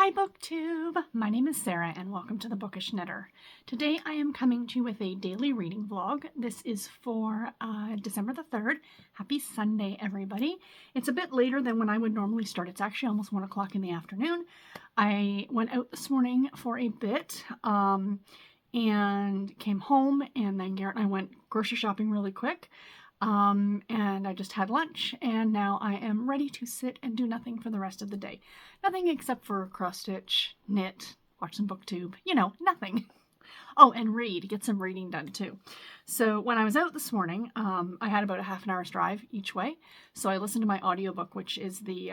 Hi BookTube! My name is Sarah and welcome to the Bookish Knitter. Today I am coming to you with a daily reading vlog. This is for December the 3rd. Happy Sunday, everybody. It's a bit later than when I would normally start. It's actually almost 1 o'clock in the afternoon. I went out this morning for a bit and came home, and then Garrett and I went grocery shopping really quick. And I just had lunch, and now I am ready to sit and do nothing for the rest of the day. Nothing except for cross stitch, knit, watch some BookTube, nothing. Oh, and read, get some reading done too. So when I was out this morning, I had about a half an hour's drive each way. So I listened to my audiobook, which is the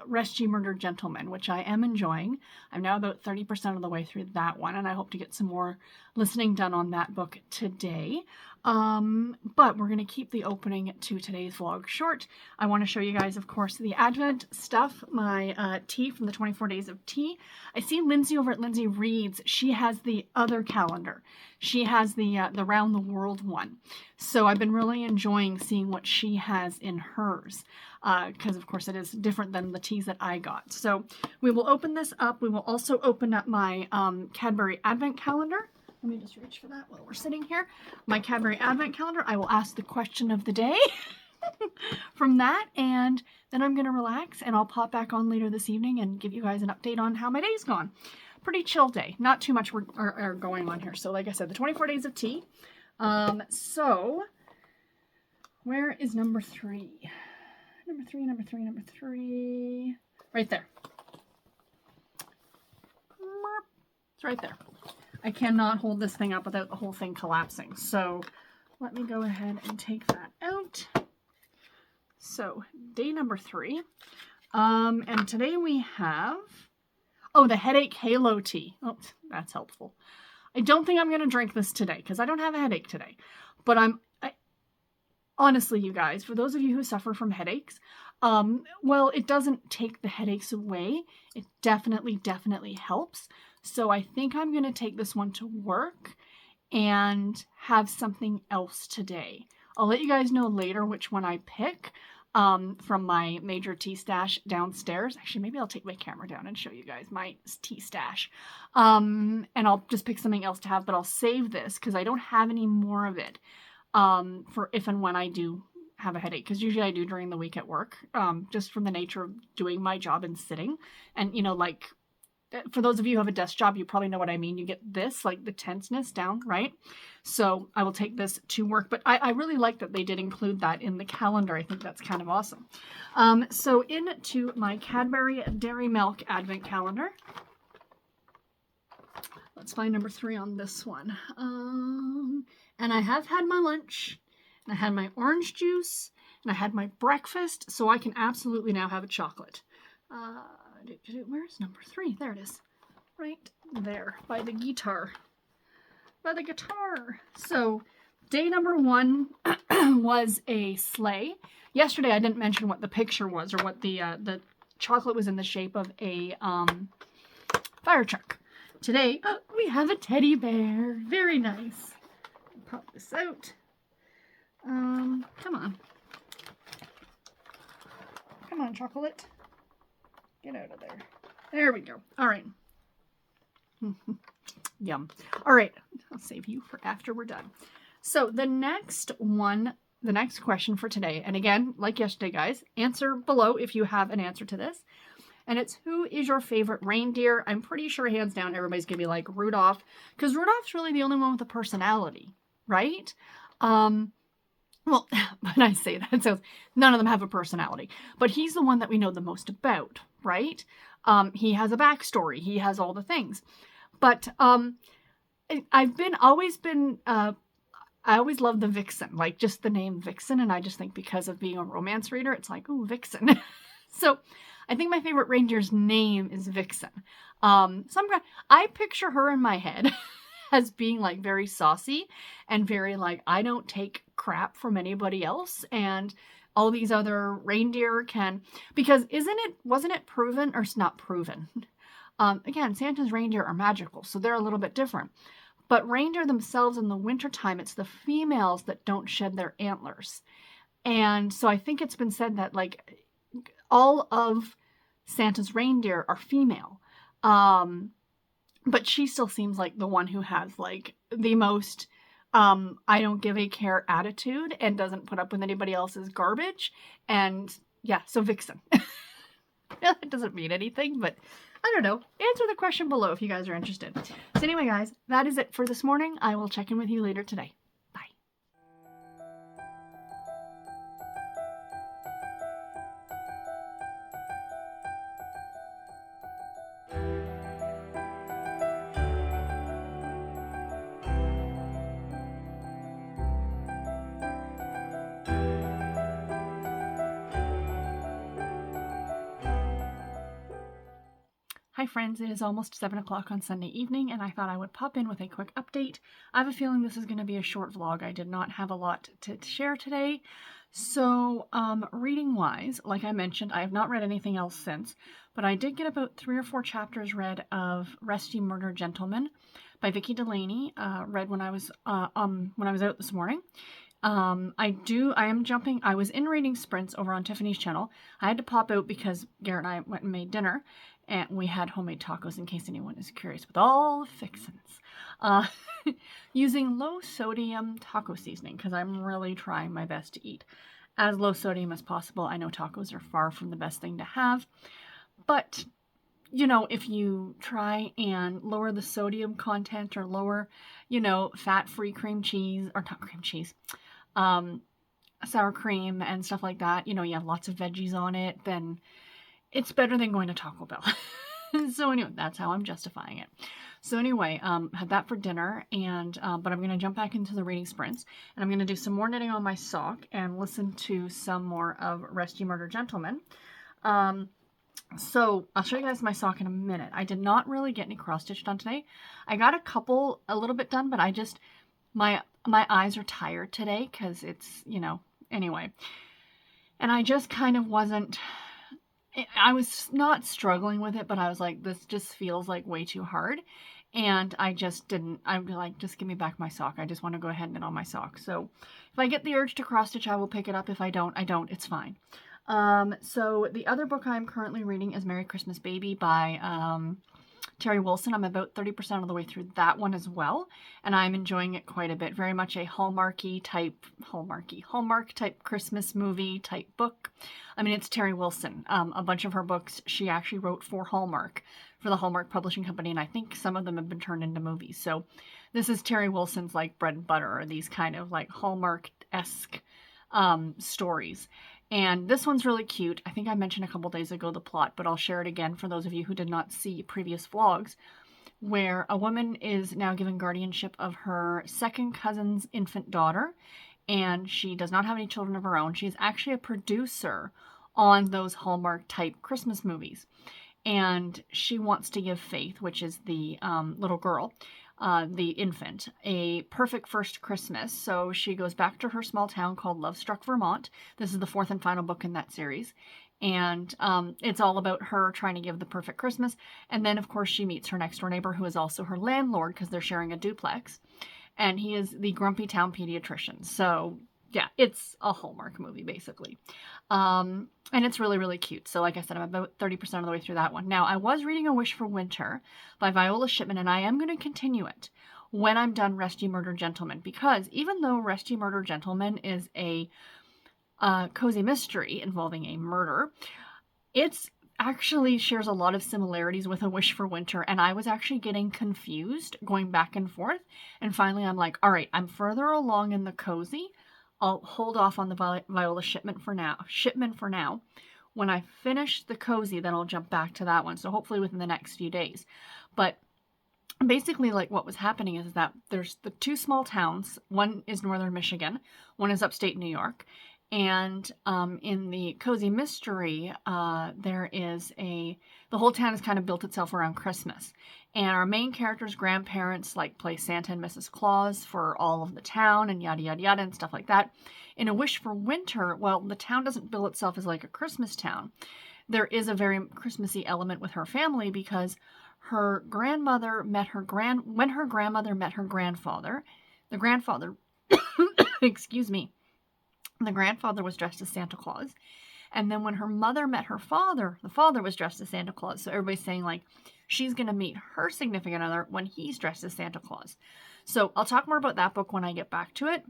Rescue Murdered Gentleman, which I am enjoying. I'm now about 30% of the way through that one, and I hope to get some more listening done on that book today. But we're going to keep the opening to today's vlog short. I want to show you guys, of course, the Advent stuff, my tea from the 24 Days of Tea. I see Lindsay over at Lindsay Reads. She has the other calendar. She has the Round the World one. So I've been really enjoying seeing what she has in hers, because of course it is different than the teas that I got. So we will open this up. We will also open up my Cadbury Advent calendar. Let me just reach for that while we're sitting here. My Cadbury Advent calendar. I will ask the question of the day from that, and then I'm going to relax, and I'll pop back on later this evening and give you guys an update on how my day's gone. Pretty chill day. Not too much are going on here. So like I said, the 24 Days of Tea. So where is number 3? Number three. Right there. It's right there. I cannot hold this thing up without the whole thing collapsing. So let me go ahead and take that out. So day number 3. And today we have, the Headache Halo tea. Oh, that's helpful. I don't think I'm going to drink this today because I don't have a headache today. But honestly, you guys, for those of you who suffer from headaches, well, it doesn't take the headaches away. It definitely helps. So I think I'm going to take this one to work and have something else today. I'll let you guys know later which one I pick from my major tea stash downstairs. Actually, maybe I'll take my camera down and show you guys my tea stash. And I'll just pick something else to have, but I'll save this because I don't have any more of it for if and when I do have a headache, because usually I do during the week at work, just from the nature of doing my job and sitting. And, for those of you who have a desk job, you probably know what I mean. You get this, like the tenseness down, right? So I will take this to work. But I really like that they did include that in the calendar. I think that's kind of awesome. So into my Cadbury Dairy Milk Advent Calendar. Let's find number 3 on this one. And I have had my lunch. And I had my orange juice. And I had my breakfast. So I can absolutely now have a chocolate. Where's number 3? There it is. Right there, by the guitar. So, day number 1 was a sleigh. Yesterday I didn't mention what the picture was, or what the chocolate was in the shape of a fire truck. Today, we have a teddy bear. Very nice. Pop this out. Come on. Come on, chocolate. Get out of there. There we go. All right. Yum. All right. I'll save you for after we're done. So the next question for today, and again, like yesterday, guys, answer below if you have an answer to this. And it's, who is your favorite reindeer? I'm pretty sure hands down everybody's going to be like Rudolph, because Rudolph's really the only one with a personality, right? Well, when I say that, so none of them have a personality, but he's the one that we know the most about, right? He has a backstory. He has all the things. But I always loved the Vixen, like just the name Vixen. And I just think because of being a romance reader, it's like, ooh, Vixen. So I think my favorite reindeer's name is Vixen. I picture her in my head as being like very saucy and very like, I don't take crap from anybody else, and all these other reindeer can, because wasn't it proven, or it's not proven? Again, Santa's reindeer are magical, so they're a little bit different. But reindeer themselves in the wintertime, it's the females that don't shed their antlers. And so I think it's been said that like all of Santa's reindeer are female. But she still seems like the one who has like the most I don't give a care attitude and doesn't put up with anybody else's garbage. And yeah, so Vixen. It doesn't mean anything, but I don't know. Answer the question below if you guys are interested. So anyway, guys, that is it for this morning. I will check in with you later today. Bye. Hi friends, it is almost 7 o'clock on Sunday evening, and I thought I would pop in with a quick update. I have a feeling this is going to be a short vlog. I did not have a lot to share today. So, reading-wise, like I mentioned, I have not read anything else since, but I did get about 3 or 4 chapters read of Rest Ye Murdered Gentlemen by Vicki Delaney, read when I was out this morning. I am jumping. I was in reading sprints over on Tiffany's channel. I had to pop out because Garrett and I went and made dinner, and we had homemade tacos in case anyone is curious with all the fixins. Using low sodium taco seasoning because I'm really trying my best to eat as low sodium as possible. I know tacos are far from the best thing to have, but you know, if you try and lower the sodium content or lower, fat-free cream cheese, or not cream cheese, sour cream and stuff like that, you have lots of veggies on it, then it's better than going to Taco Bell. So anyway, that's how I'm justifying it. So anyway, had that for dinner, and but I'm going to jump back into the reading sprints, and I'm going to do some more knitting on my sock and listen to some more of Rest Ye Murdered Gentlemen. So I'll show you guys my sock in a minute. I did not really get any cross stitch done today. I got a little bit done, but I just, my eyes are tired today because it's, anyway. And I just kind of wasn't, I was not struggling with it, but I was like, this just feels like way too hard. And I just didn't, I'd be like, just give me back my sock. I just want to go ahead and knit on my sock. So if I get the urge to cross stitch, I will pick it up. If I don't, I don't. It's fine. So the other book I'm currently reading is Merry Christmas Baby by Terry Wilson. I'm about 30% of the way through that one as well, and I'm enjoying it quite a bit. Very much a Hallmark type Christmas movie type book. I mean, it's Terry Wilson. A bunch of her books she actually wrote for Hallmark, for the Hallmark Publishing Company, and I think some of them have been turned into movies. So this is Terry Wilson's like bread and butter, or these kind of like Hallmark-esque stories. And this one's really cute. I think I mentioned a couple days ago the plot, but I'll share it again for those of you who did not see previous vlogs, where a woman is now given guardianship of her second cousin's infant daughter, and she does not have any children of her own. She is actually a producer on those Hallmark-type Christmas movies. And she wants to give Faith, which is the little girl, the infant, a perfect first Christmas. So she goes back to her small town called Lovestruck, Vermont. This is the 4th and final book in that series. And it's all about her trying to give the perfect Christmas. And then, of course, she meets her next door neighbor, who is also her landlord, because they're sharing a duplex. And he is the grumpy town pediatrician. So yeah, it's a Hallmark movie, basically. And it's really, really cute. So like I said, I'm about 30% of the way through that one. Now, I was reading A Wish for Winter by Viola Shipman, and I am going to continue it when I'm done Rest Ye Murdered Gentlemen, because even though Rest Ye Murdered Gentlemen is a cozy mystery involving a murder, it's actually shares a lot of similarities with A Wish for Winter, and I was actually getting confused going back and forth, and finally I'm like, all right, I'm further along in the cozy. I'll hold off on the Viola Shipman for now. When I finish the cozy, then I'll jump back to that one. So hopefully within the next few days. But basically, like, what was happening is that there's the 2 small towns. One is northern Michigan. One is upstate New York. And in the cozy mystery, the whole town has kind of built itself around Christmas. And our main character's grandparents play Santa and Mrs. Claus for all of the town and yada, yada, yada and stuff like that. In A Wish for Winter, well, the town doesn't bill itself as like a Christmas town. There is a very Christmassy element with her family because her grandmother met when her grandmother met her grandfather. The grandfather, excuse me, the grandfather was dressed as Santa Claus. And then when her mother met her father, the father was dressed as Santa Claus. So everybody's saying, like, she's going to meet her significant other when he's dressed as Santa Claus. So I'll talk more about that book when I get back to it.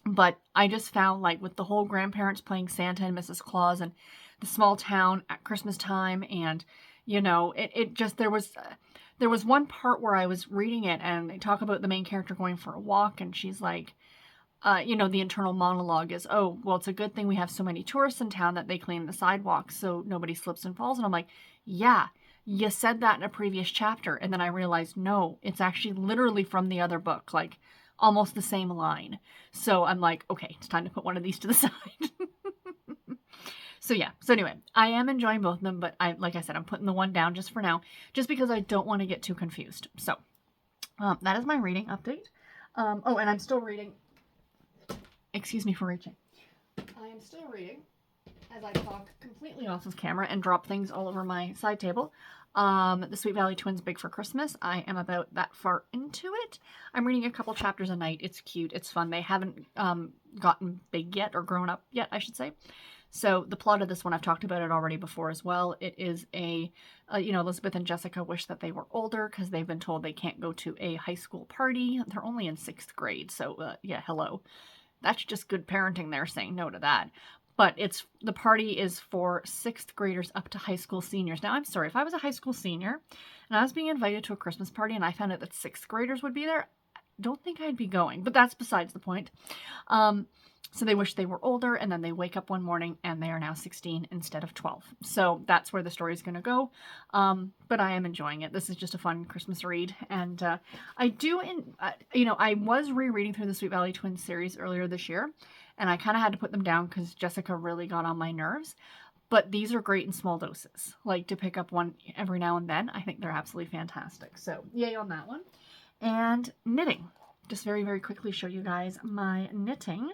But I just found, like, with the whole grandparents playing Santa and Mrs. Claus and the small town at Christmas time, and, you know, it just, there was one part where I was reading it and they talk about the main character going for a walk, and she's like, you know, the internal monologue is, oh, well, it's a good thing we have so many tourists in town that they clean the sidewalks so nobody slips and falls. And I'm like, yeah, you said that in a previous chapter. And then I realized, no, it's actually literally from the other book, like almost the same line. So I'm like, okay, it's time to put one of these to the side. So yeah, so anyway, I am enjoying both of them, but like I said, I'm putting the one down just for now, just because I don't want to get too confused. So that is my reading update. Oh, and I'm still reading. Excuse me for reaching. I am still reading as I talk completely off of camera and drop things all over my side table. The Sweet Valley Twins Big for Christmas. I am about that far into it. I'm reading a couple chapters a night. It's cute. It's fun. They haven't gotten big yet, or grown up yet, I should say. So the plot of this one, I've talked about it already before as well. It is you know, Elizabeth and Jessica wish that they were older because they've been told they can't go to a high school party. They're only in 6th grade, so yeah, hello. That's just good parenting there, saying no to that. But the party is for 6th graders up to high school seniors. Now, I'm sorry, if I was a high school senior and I was being invited to a Christmas party and I found out that 6th graders would be there, I don't think I'd be going, but that's besides the point. So they wish they were older, and then they wake up one morning and they are now 16 instead of 12. So that's where the story is going to go. But I am enjoying it. This is just a fun Christmas read. And I do, you know, I was rereading through the Sweet Valley Twins series earlier this year, and I kind of had to put them down because Jessica really got on my nerves. But these are great in small doses. Like, to pick up one every now and then, I think they're absolutely fantastic. So yay on that one. And knitting. Just very, very quickly show you guys my knitting.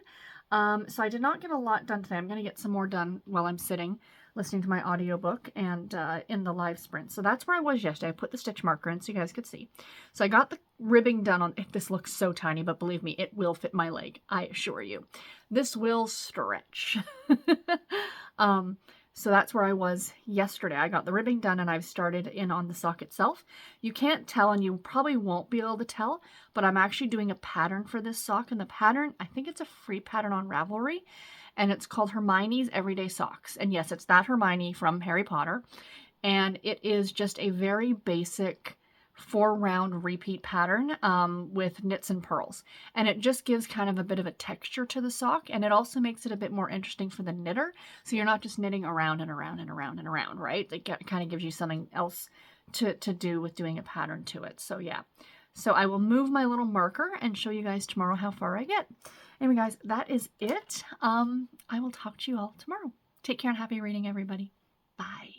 So I did not get a lot done today. I'm going to get some more done while I'm sitting listening to my audiobook and in the live sprint. So that's where I was yesterday. I put the stitch marker in so you guys could see. So I got the ribbing done on, this looks so tiny, but believe me, it will fit my leg. I assure you. This will stretch. So that's where I was yesterday. I got the ribbing done and I've started in on the sock itself. You can't tell, and you probably won't be able to tell, but I'm actually doing a pattern for this sock. And the pattern, I think it's a free pattern on Ravelry, and it's called Hermione's Everyday Socks. And yes, it's that Hermione from Harry Potter. And it is just a very basic 4-round repeat pattern with knits and purls, and it just gives kind of a bit of a texture to the sock, and it also makes it a bit more interesting for the knitter, so you're not just knitting around and around and around and around, right? It kind of gives you something else to do with doing a pattern to it. So yeah, so I will move my little marker and show you guys tomorrow how far I get. Anyway guys, that is it. I will talk to you all tomorrow. Take care and happy reading, everybody. Bye.